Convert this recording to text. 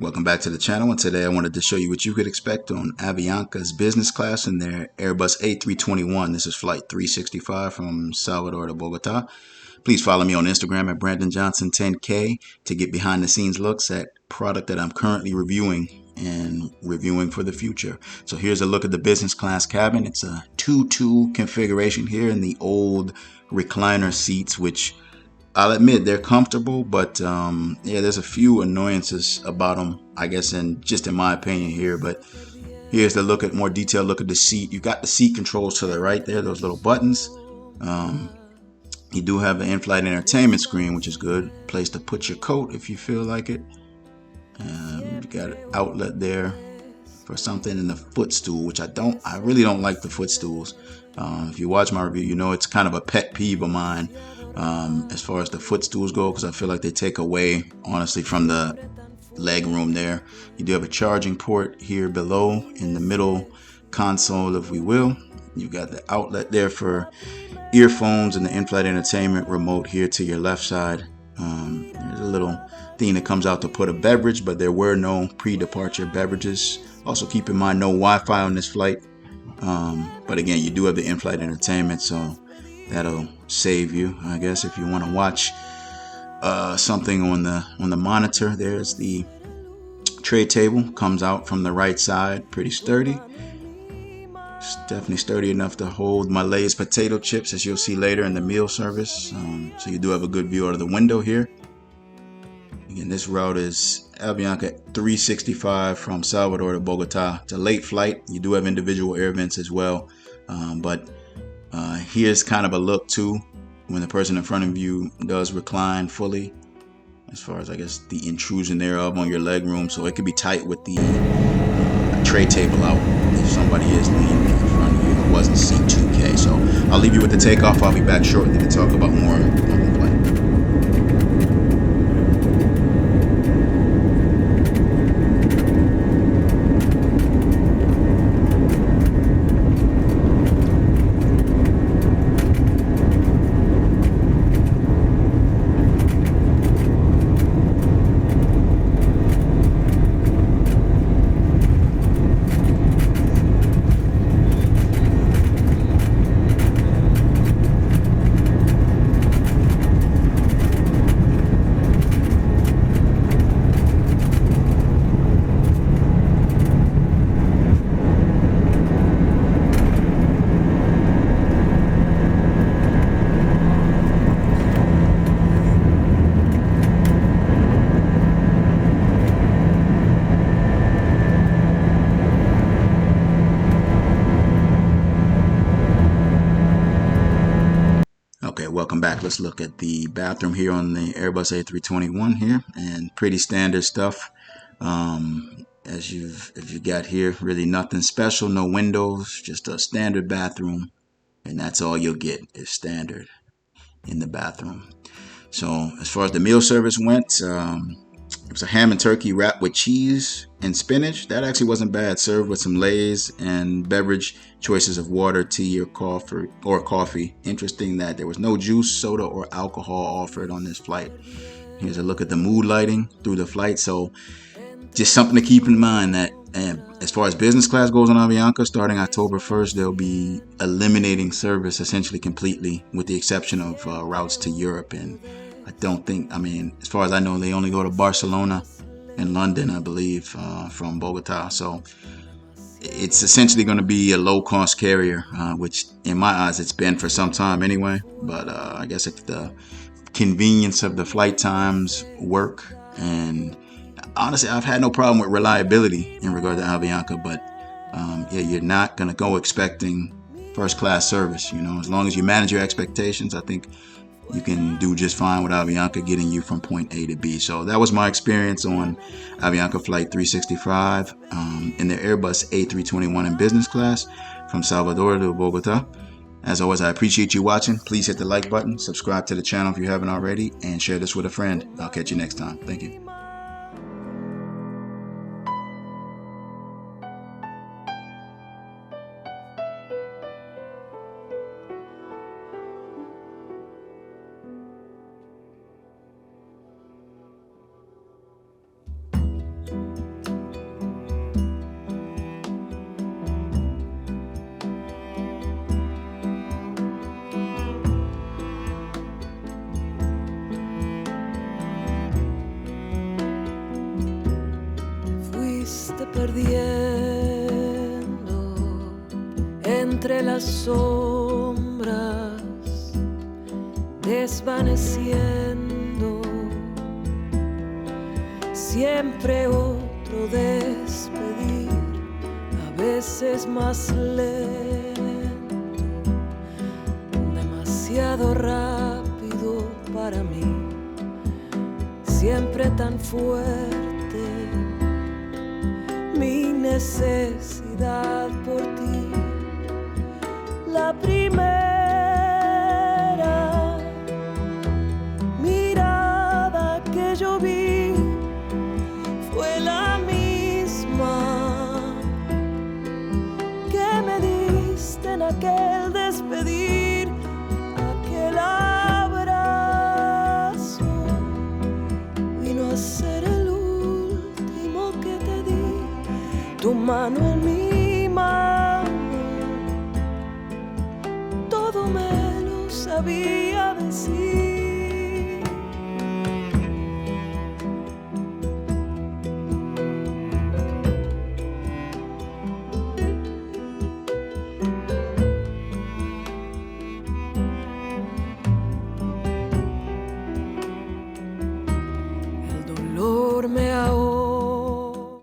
Welcome back to the channel, and today I wanted to show you what you could expect on Avianca's business class in their Airbus A321. This is flight 365 from Salvador to Bogota. Please follow me on Instagram at BrandonJohnson10K to get behind the scenes looks at product that I'm currently reviewing and reviewing for the future. So here's a look at the business class cabin. It's a 2-2 configuration here in the old recliner seats, which I'll admit they're comfortable, but yeah, there's a few annoyances about them, I guess, and just in my opinion here. But here's the more detailed look at the seat. You've got the seat controls to the right there, those little buttons. You do have an in-flight entertainment screen, which is good. Place to put your coat if you feel like it. You got an outlet there for something in the footstool, which I really don't like the footstools. If you watch my review, you know it's kind of a pet peeve of mine as far as the footstools go, because I feel like they take away, honestly, from the leg room there. You do have a charging port here below in the middle console, if we will. You've got the outlet there for earphones and the in-flight entertainment remote here to your left side. There's a little thing that comes out to put a beverage, but there were no pre-departure beverages. Also keep in mind, no Wi-Fi on this flight. But again, you do have the in-flight entertainment, so that'll save you, I guess, if you want to watch something on the monitor. There's the tray table, comes out from the right side, pretty sturdy. It's definitely sturdy enough to hold my Lay's potato chips, as you'll see later in the meal service. So you do have a good view out of the window here. Again, this route is Avianca 365 from Salvador to Bogota. It's a late flight. You do have individual air vents as well. But here's kind of a look too when the person in front of you does recline fully, as far as, I guess, the intrusion thereof on your leg room. So it could be tight with the tray table out if somebody is leaning in front of you. It wasn't C2K. So I'll leave you with the takeoff. I'll be back shortly to talk about more on the flight. Okay, welcome back. Let's look at the bathroom here on the Airbus A321 here, and pretty standard stuff. As if you got here, really nothing special, no windows, just a standard bathroom, and that's all you'll get is standard in the bathroom. So as far as the meal service went, it was a ham and turkey wrapped with cheese and spinach. That actually wasn't bad. Served with some Lay's and beverage choices of water, tea, or coffee. Interesting that there was no juice, soda, or alcohol offered on this flight. Here's a look at the mood lighting through the flight. So just something to keep in mind that as far as business class goes on Avianca, starting October 1st, they'll be eliminating service essentially completely, with the exception of routes to Europe. And as far as I know, they only go to Barcelona and London, I believe, from Bogota. So it's essentially going to be a low-cost carrier, which in my eyes it's been for some time anyway. But I guess if the convenience of the flight times work, and honestly, I've had no problem with reliability in regard to Avianca, but yeah, you're not going to go expecting first-class service. As long as you manage your expectations, I think you can do just fine with Avianca getting you from point A to B. So that was my experience on Avianca Flight 365 in their Airbus A321 in business class from Salvador to Bogota. As always, I appreciate you watching. Please hit the like button, subscribe to the channel if you haven't already, and share this with a friend. I'll catch you next time. Thank you. fuiste perdiendo entre las sombras, desvaneciendo. Siempre otro despedir, a veces más lento, demasiado rápido para mí, siempre tan fuerte mi necesidad por ti. La primera mirada que yo vi fue la misma que me diste en aquel despedir, aquel abrazo vino a ser el último que te di, tu mano en mi mano, todo me lo sabía decir.